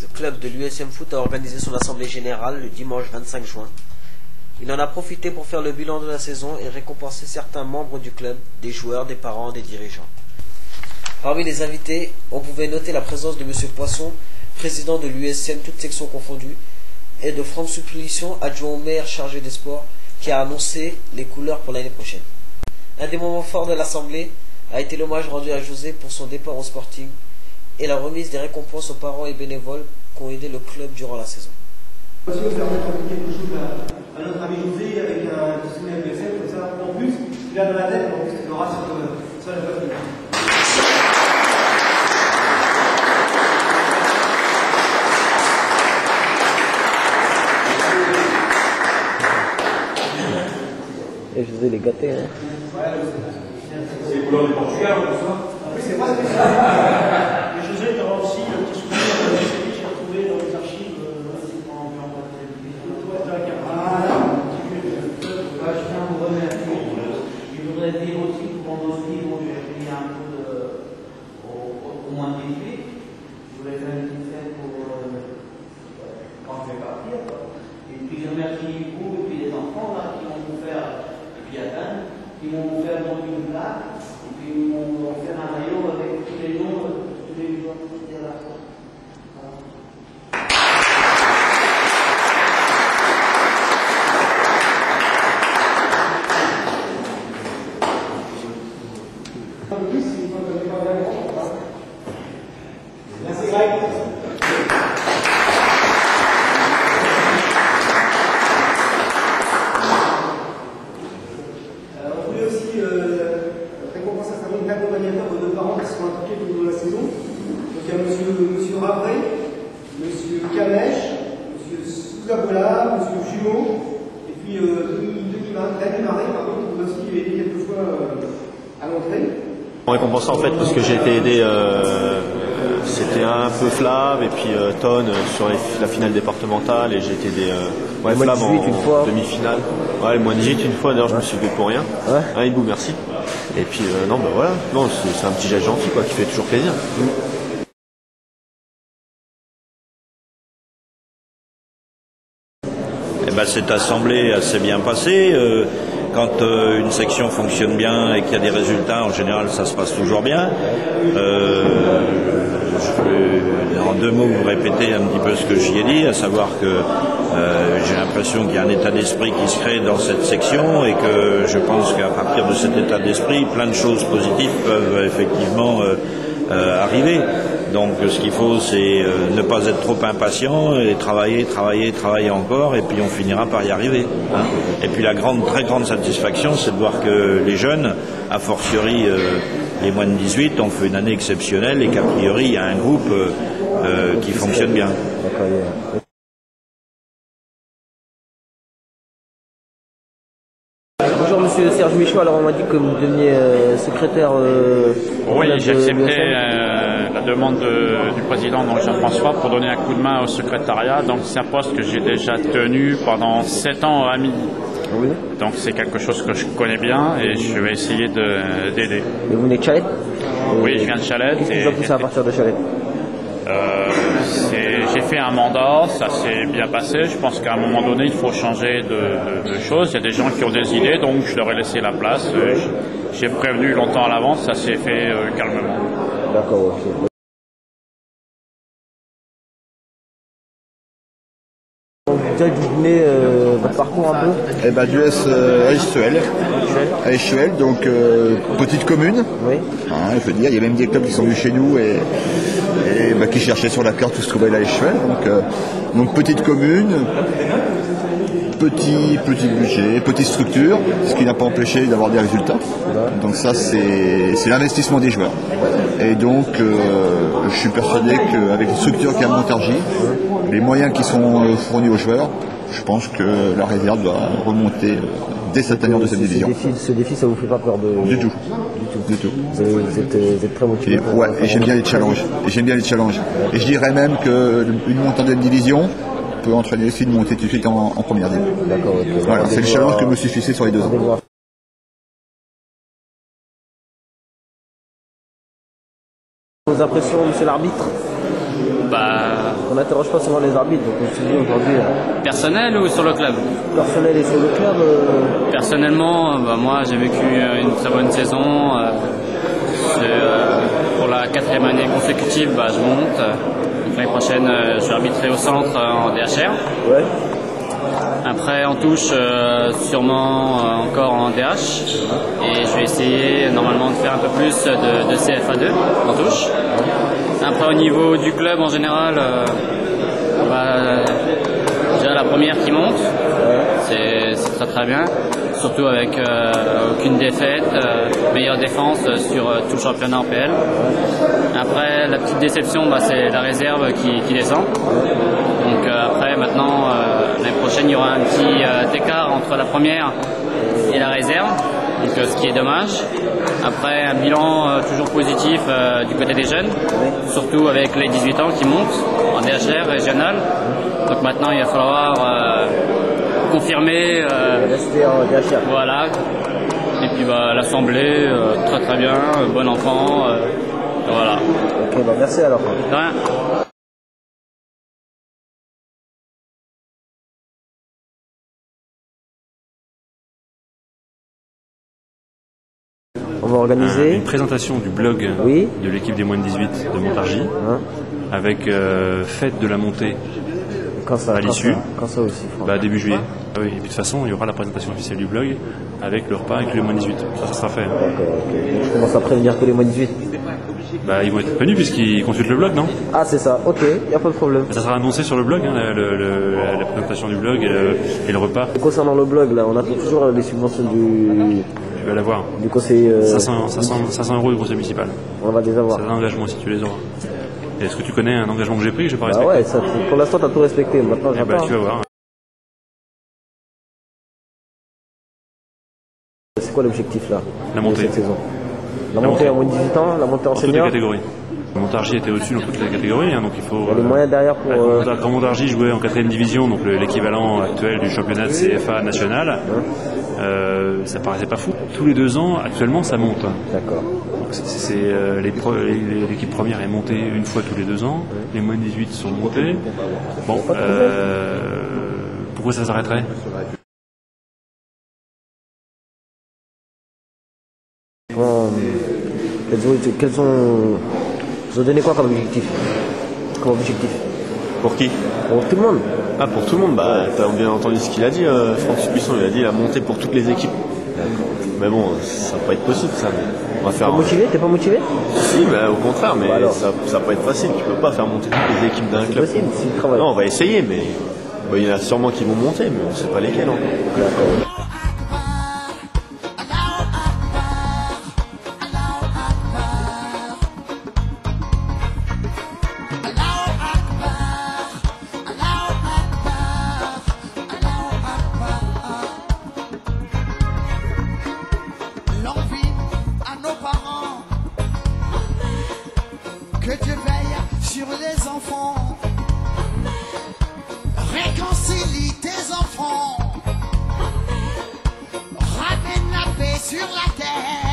Le club de l'USM Foot a organisé son assemblée générale le dimanche 25 juin. Il en a profité pour faire le bilan de la saison et récompenser certains membres du club, des joueurs, des parents, des dirigeants. Parmi les invités, on pouvait noter la présence de M. Poisson, président de l'USM, toutes sections confondues, et de Franck Supplétion, adjoint au maire chargé des sports, qui a annoncé les couleurs pour l'année prochaine. Un des moments forts de l'assemblée a été l'hommage rendu à José pour son départ au Sporting et la remise des récompenses aux parents et bénévoles qui ont aidé le club durant la saison. Aussi, on permet de quelque chose à notre ami José avec un dictionnaire USM, comme ça, en plus, il a dans la tête, en plus, il aura sur la poitrine. Et José les gâté, hein. C'est les couleurs du Portugal, tout ça. Oui, c'est pas spécial. Mais José, il y aura aussi un petit souvenir de celui que j'ai retrouvé dans les archives. Je tiens à vous remercier. Je voudrais dire aussi que pendant ce livre, j'ai payé un peu au moins 18. Je voulais faire une petite fête pour quand je vais partir. Et puis je remercie vous et puis les enfants là, qui m'ont offert, et puis Adam, qui m'ont offert donc une plaque, et puis ils m'ont offert un maillot avec tous les noms de tous les joueurs de la France. Merci Greg. On voulait aussi récompenser un certain nombre d'accompagnateurs de deux parents qui sont impliqués tout au long de la saison. Donc il y a monsieur Ravré, monsieur Kamèche, monsieur Souzabola, monsieur Jumeau, et puis Dany Marais, par contre, qui nous a aussi aidé quelquefois à l'entrée. On récompense ça en fait parce que j'ai été aidé, c'était un peu Flav et puis Ton sur la finale départementale et j'ai été aidé Flav en demi-finale. Ouais, moins 18 une fois, d'ailleurs je me suis fait pour rien. Ouais. Hibou, merci. Et puis non, bah voilà, non, c'est un petit geste gentil quoi, qui fait toujours plaisir. Eh ben, cette assemblée s'est bien passée. Quand une section fonctionne bien et qu'il y a des résultats, en général, ça se passe toujours bien. Je vais, en deux mots, vous répéter un petit peu ce que j'y ai dit, à savoir que j'ai l'impression qu'il y a un état d'esprit qui se crée dans cette section et que je pense qu'à partir de cet état d'esprit, plein de choses positives peuvent effectivement arriver. Donc ce qu'il faut, c'est ne pas être trop impatient et travailler encore, et puis on finira par y arriver. Hein. Et puis la très grande satisfaction, c'est de voir que les jeunes, a fortiori les moins de 18, ont fait une année exceptionnelle et qu'a priori, il y a un groupe qui fonctionne bien. Bonjour Monsieur Serge Michaud, alors on m'a dit que vous deveniez secrétaire... Oui, j'ai accepté la demande du président Jean-François pour donner un coup de main au secrétariat. Donc c'est un poste que j'ai déjà tenu pendant 7 ans à Midi. Oui. Donc c'est quelque chose que je connais bien et je vais essayer d'aider. Et vous venez de Chalette? Oui, je viens de Chalette. Qu'est-ce qui vous a poussé à partir de Chalette? J'ai fait un mandat, ça s'est bien passé. Je pense qu'à un moment donné, il faut changer de choses. Il y a des gens qui ont des idées, donc je leur ai laissé la place. J'ai prévenu longtemps à l'avance, ça s'est fait calmement. D'accord, ok. Déjà, vous venez votre parcours un peu? Eh ben, du à Echuel, donc petite commune. Oui. Hein, je veux dire, il y a même des clubs qui sont venus chez nous et qui cherchaient sur la carte où se trouvait la Echuel. Donc petite commune, petit budget, petite structure, ce qui n'a pas empêché d'avoir des résultats. Donc ça, c'est l'investissement des joueurs. Et donc, je suis persuadé qu'avec les structures qu'il y a à Montargis, les moyens qui sont fournis aux joueurs, je pense que la réserve doit remonter dès cette année en deuxième division. Ce défi, ça vous fait pas peur Du tout. Vous êtes très motivé. Et j'aime bien les challenges. Et je dirais même qu'une montée en deuxième division peut entraîner aussi une montée tout de suite en première division. D'accord. Okay. Voilà, c'est le challenge que je me suis fixé sur les 2 ans. Vos impressions, monsieur l'arbitre? Bah, on n'interroge pas souvent les arbitres, donc on se dit aujourd'hui. Personnel ou sur le club? Personnel et sur le club. Personnellement, moi j'ai vécu une très bonne saison. Pour la 4e année consécutive, je monte. L'année prochaine, je vais arbitrer au centre en DHR. Ouais. Après, en touche, sûrement encore en DH. Et je vais essayer normalement de faire un peu plus de CFA2 en touche. Après, au niveau du club en général, déjà la première qui monte, c'est très très bien. Surtout avec aucune défaite, meilleure défense sur tout le championnat en PL. Après, la petite déception, c'est la réserve qui descend. Donc après, maintenant, l'année prochaine, il y aura un petit écart entre la première et la réserve, donc ce qui est dommage. Après, un bilan toujours positif du côté des jeunes, surtout avec les 18 ans qui montent en DHR régional. Donc maintenant, il va falloir confirmer. Voilà. Et puis l'assemblée, très très bien, bon enfant. Voilà. Ok, merci alors. De rien. On va organiser une présentation du blog de l'équipe des moins de 18 de Montargis, avec fête de la montée à l'issue. Quand ça aussi début juillet. Ah oui, et puis de toute façon, il y aura la présentation officielle du blog avec le repas avec les moins 18. Ça sera fait. D'accord, ok. Je commence à prévenir tous les moins 18. Ils vont être prévenus puisqu'ils consultent le blog, non? Ah, c'est ça, ok, il n'y a pas de problème. Ça sera annoncé sur le blog, la présentation du blog et le repas. Concernant le blog, là, on attend toujours les subventions du... Tu vas l'avoir. Du conseil... 500 € du conseil municipal. On va les avoir. C'est un engagement si tu les auras. Et est-ce que tu connais un engagement que j'ai pris que je n'ai pas respecté? Ouais, pour l'instant, tu as tout respecté. Maintenant, j'attends. Tu vas voir. C'est quoi l'objectif là? La montée. Cette saison. La montée en moins de 18 ans, la montée en senior. Toutes les catégories. Montargis était au-dessus dans toutes les catégories, donc il faut. Il y a les moyens derrière pour. Quand Montargis jouait en 4e division, donc l'équivalent actuel du championnat de CFA national, ça paraissait pas fou. Tous les 2 ans, actuellement, ça monte. D'accord. L'équipe première est montée une fois tous les 2 ans. Les moins de 18 sont montés. Bon, pourquoi ça s'arrêterait? Ils ont donné quoi comme objectif? Pour qui? Pour tout le monde. Ah, pour tout le monde, t'as bien entendu ce qu'il a dit, Francis Buisson, il a dit la montée pour toutes les équipes. Mais bon, ça va pas être possible ça. On va faire. T'es pas motivé? Si, au contraire, mais ça va pas être facile. Tu peux pas faire monter toutes les équipes d'un club. C'est possible, s'ils travaillent. Non, on va essayer, mais il y en a sûrement qui vont monter, mais on sait pas lesquels encore. D'accord. Que Dieu veille sur les enfants, réconcilie tes enfants, ramène la paix sur la terre.